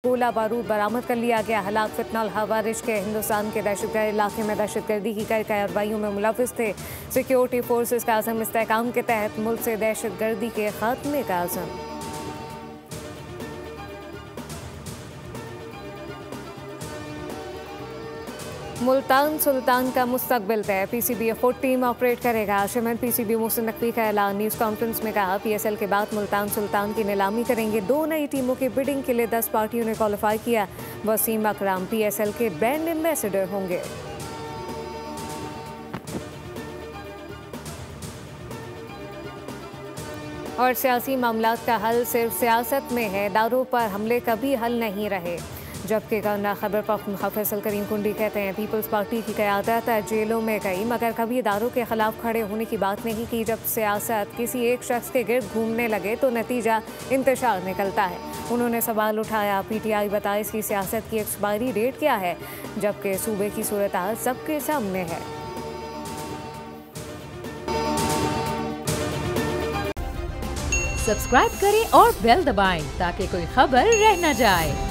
गोला बारूद बरामद कर लिया गया। हलाक फितनल हवारिश के हिंदुस्तान के दहशतगर्द इलाके में दहशतगर्दी की कई कार्रवाइयों में मुलविस थे। सिक्योरिटी फोर्सेस का अज़म इस्तेहकाम के तहत मुल्क से दहशतगर्दी के खात्मे का अज़म। मुल्तान सुल्तान का मुस्तकबिल तय। पीसीबी खुद टीम ऑपरेट करेगा। चेयरमैन पीसीबी मोहसिन नकवी का ऐलान। न्यूज़ कॉन्फ्रेंस में कहा पीएसएल के बाद मुल्तान सुल्तान की नीलामी करेंगे। 2 नई टीमों की बिडिंग के लिए 10 पार्टियों ने क्वालिफाई किया। वसीम अकरम पीएसएल के ब्रांड एम्बेसडर होंगे। और सियासी मामलात का हल सिर्फ सियासत में है। इदारों पर हमले कभी हल नहीं रहे। जबकि गवर्नर खैबर पख्तूनख्वा फैसल करीम कुंडी कहते हैं पीपल्स पार्टी की क़यादत जेलों में गई मगर कभी इदारों के खिलाफ खड़े होने की बात नहीं की। जब सियासत किसी एक शख्स के गिर्द घूमने लगे तो नतीजा इंतशार निकलता है। उन्होंने सवाल उठाया पीटीआई बताए इसकी सियासत की एक्सपायरी डेट क्या है, जबकि सूबे की सूरत हाल सबके सामने है। सब्सक्राइब करें और बेल दबाएं ताकि कोई खबर रह न जाए।